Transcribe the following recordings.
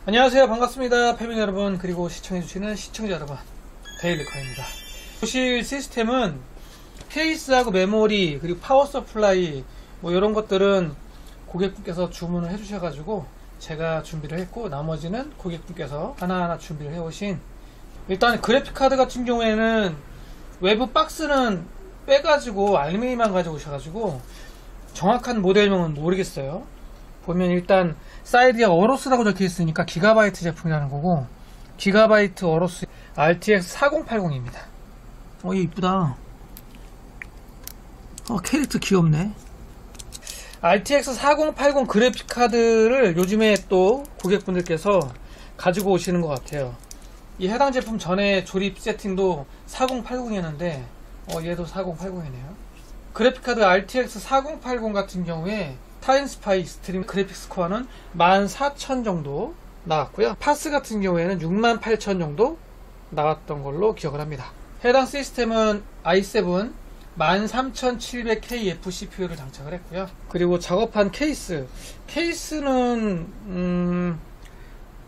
안녕하세요. 반갑습니다. 패밀리 여러분, 그리고 시청해주시는 시청자 여러분, 데일리커입니다. 보실 시스템은 케이스하고 메모리, 그리고 파워 서플라이 뭐 이런 것들은 고객분께서 주문을 해주셔가지고 제가 준비를 했고, 나머지는 고객분께서 하나하나 준비를 해오신, 일단 그래픽카드 같은 경우에는 외부 박스는 빼가지고 알루미늄만 가지고 오셔가지고 정확한 모델명은 모르겠어요. 보면 일단 사이드에 어로스라고 적혀 있으니까 기가바이트 제품이라는 거고, 기가바이트 어로스 RTX 4080입니다. 얘 이쁘다. 캐릭터 귀엽네. RTX 4080 그래픽카드를 요즘에 또 고객분들께서 가지고 오시는 것 같아요. 이 해당 제품 전에 조립 세팅도 4080이었는데 얘도 4080이네요. 그래픽카드 RTX 4080 같은 경우에 타임스파이 스트림 그래픽스 코어는 14,000 정도 나왔고요. 파스 같은 경우에는 68,000 정도 나왔던 걸로 기억을 합니다. 해당 시스템은 i7 13700K F CPU를 장착을 했고요. 그리고 작업한 케이스는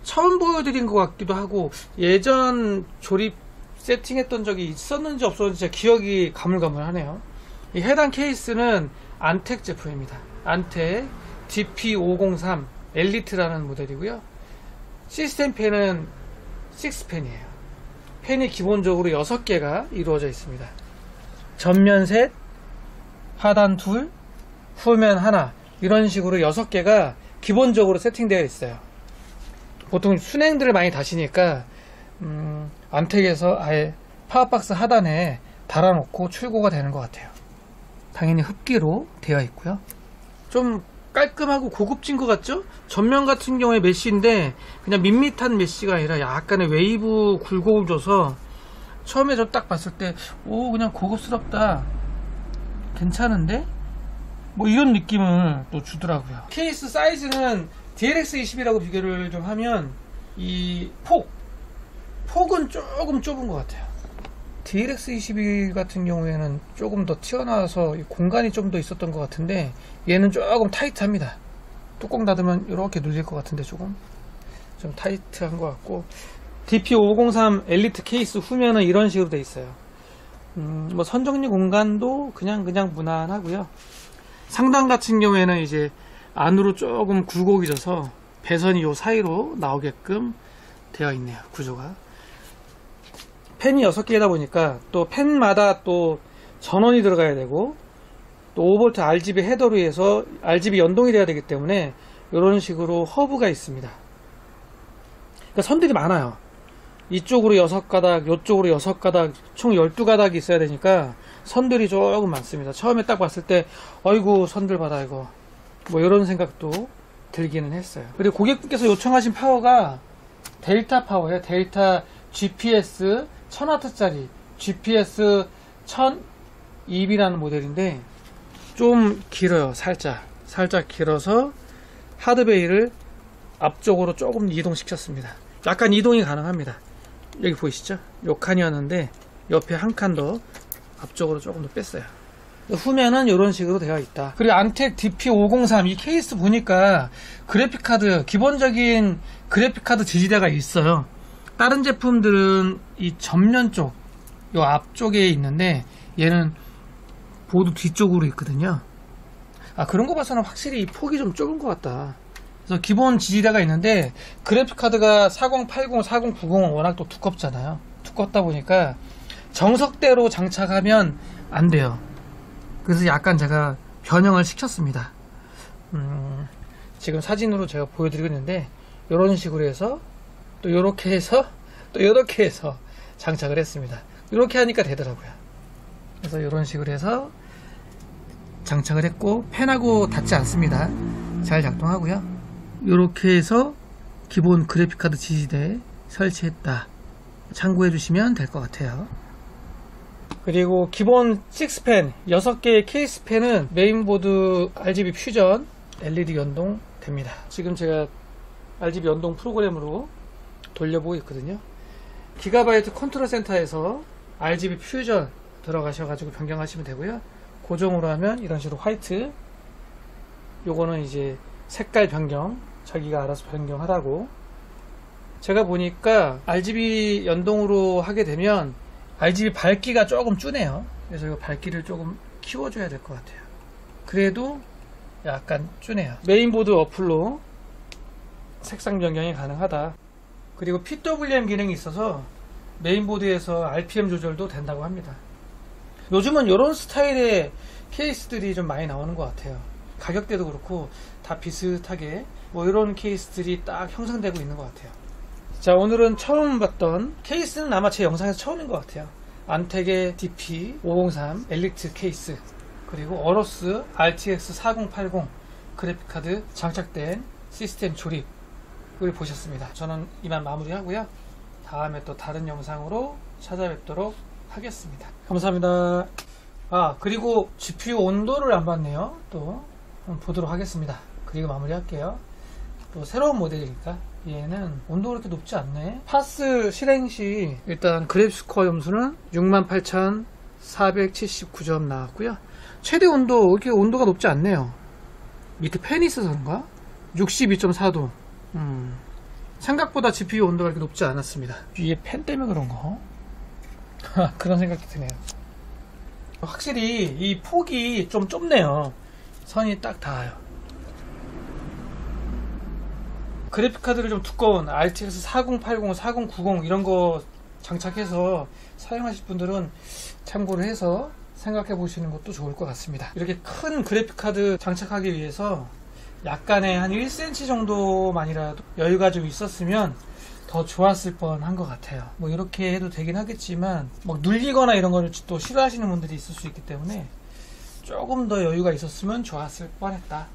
처음 보여드린 것 같기도 하고, 예전 조립 세팅했던 적이 있었는지 없었는지 제가 기억이 가물가물하네요. 이 해당 케이스는 안텍 제품입니다. 안텍 DP503 엘리트라는 모델이고요. 시스템 펜은 6펜이에요. 펜이 기본적으로 6개가 이루어져 있습니다. 전면 셋, 하단 둘, 후면 하나, 이런 식으로 6개가 기본적으로 세팅되어 있어요. 보통 순행들을 많이 다시니까 안텍에서 아예 파워박스 하단에 달아놓고 출고가 되는 것 같아요. 당연히 흡기로 되어 있고요. 좀 깔끔하고 고급진 것 같죠? 전면 같은 경우에 메쉬인데 그냥 밋밋한 메쉬가 아니라 약간의 웨이브 굴곡을 줘서 처음에 저 딱 봤을 때 그냥 고급스럽다, 괜찮은데? 뭐 이런 느낌을 또 주더라고요. 케이스 사이즈는 DLX20이라고 비교를 좀 하면 이 폭은 조금 좁은 것 같아요. DLX21 같은 경우에는 조금 더 튀어나와서 공간이 좀 더 있었던 것 같은데, 얘는 조금 타이트합니다. 뚜껑 닫으면 이렇게 눌릴 것 같은데 조금 좀 타이트한 것 같고, DP503 엘리트 케이스 후면은 이런 식으로 돼 있어요. 뭐 선정리 공간도 그냥 무난하고요. 상단 같은 경우에는 이제 안으로 조금 굴곡이 져서 배선이 요 사이로 나오게끔 되어 있네요. 구조가. 펜이 6개다 보니까 또 펜마다 또 전원이 들어가야 되고, 또 5V RGB 헤더로 해서 RGB 연동이 돼야 되기 때문에 이런 식으로 허브가 있습니다. 그러니까 선들이 많아요. 이쪽으로 6가닥, 이쪽으로 6가닥, 총 12가닥이 있어야 되니까 선들이 조금 많습니다. 처음에 딱 봤을 때 어이구 선들 받아 이거, 뭐 이런 생각도 들기는 했어요. 그리고 고객분께서 요청하신 파워가 델타 파워예요. 델타 GPS 1000W짜리 GPS 1002B라는 모델인데 좀 길어요. 살짝 길어서 하드베이를 앞쪽으로 조금 이동시켰습니다. 약간 이동이 가능합니다. 여기 보이시죠? 요 칸이었는데 옆에 한 칸 더 앞쪽으로 조금 더 뺐어요. 후면은 이런 식으로 되어 있다. 그리고 안텍 DP503 이 케이스 보니까 그래픽카드, 기본적인 그래픽카드 지지대가 있어요. 다른 제품들은 이 전면 쪽, 요 앞쪽에 있는데 얘는 보드 뒤쪽으로 있거든요. 그런 거 봐서는 확실히 이 폭이 좀 좁은 것 같다. 그래서 기본 지지대가 있는데, 그래픽카드가 4080, 4090은 워낙 또 두껍잖아요. 두껍다 보니까 정석대로 장착하면 안 돼요. 그래서 약간 제가 변형을 시켰습니다. 지금 사진으로 제가 보여드리고 있는데, 이런 식으로 해서 또 이렇게 해서 또 이렇게 해서 장착을 했습니다. 이렇게 하니까 되더라고요. 그래서 이런 식으로 해서 장착을 했고, 펜하고 닿지 않습니다. 잘 작동하고요. 이렇게 해서 기본 그래픽카드 지지대 설치했다, 참고해 주시면 될 것 같아요. 그리고 기본 6펜 6개의 케이스 펜은 메인보드 RGB 퓨전 LED 연동 됩니다. 지금 제가 RGB 연동 프로그램으로 돌려보고 있거든요. 기가바이트 컨트롤 센터에서 RGB 퓨전 들어가셔가지고 변경하시면 되고요. 고정으로 하면 이런 식으로 화이트, 요거는 이제 색깔 변경 자기가 알아서 변경하라고 제가 보니까 RGB 연동으로 하게 되면 RGB 밝기가 조금 주네요. 그래서 이거 밝기를 조금 키워줘야 될 것 같아요. 그래도 약간 주네요. 메인보드 어플로 색상 변경이 가능하다. 그리고 PWM 기능이 있어서 메인보드에서 RPM 조절도 된다고 합니다. 요즘은 이런 스타일의 케이스들이 좀 많이 나오는 것 같아요. 가격대도 그렇고 다 비슷하게 뭐 이런 케이스들이 딱 형성되고 있는 것 같아요. 자, 오늘은 처음 봤던 케이스는 아마 제 영상에서 처음인 것 같아요. 안텍의 DP503 엘리트 케이스, 그리고 어로스 RTX 4080 그래픽카드 장착된 시스템 조립을 보셨습니다. 저는 이만 마무리하고요. 다음에 또 다른 영상으로 찾아뵙도록 하겠습니다. 감사합니다. 그리고 GPU 온도를 안 봤네요. 또 한번 보도록 하겠습니다. 그리고 마무리할게요. 또 새로운 모델이니까 얘는 온도가 그렇게 높지 않네. 파스 실행 시 일단 그래픽스코어 점수는 68,479점 나왔고요. 최대 온도 이렇게 온도가 높지 않네요. 밑에 팬이 있어서 그런가? 62.4도. 생각보다 GPU 온도가 이렇게 높지 않았습니다. 위에 팬 때문에 그런가? 그런 생각이 드네요. 확실히 이 폭이 좀 좁네요. 선이 딱 닿아요. 그래픽카드를 좀 두꺼운 RTX 4080, 4090 이런 거 장착해서 사용하실 분들은 참고를 해서 생각해 보시는 것도 좋을 것 같습니다. 이렇게 큰 그래픽카드 장착하기 위해서 약간의 한 1cm 정도만이라도 여유가 좀 있었으면 더 좋았을 뻔한 것 같아요. 뭐 이렇게 해도 되긴 하겠지만 막 눌리거나 이런 거를 또 싫어하시는 분들이 있을 수 있기 때문에 조금 더 여유가 있었으면 좋았을 뻔했다.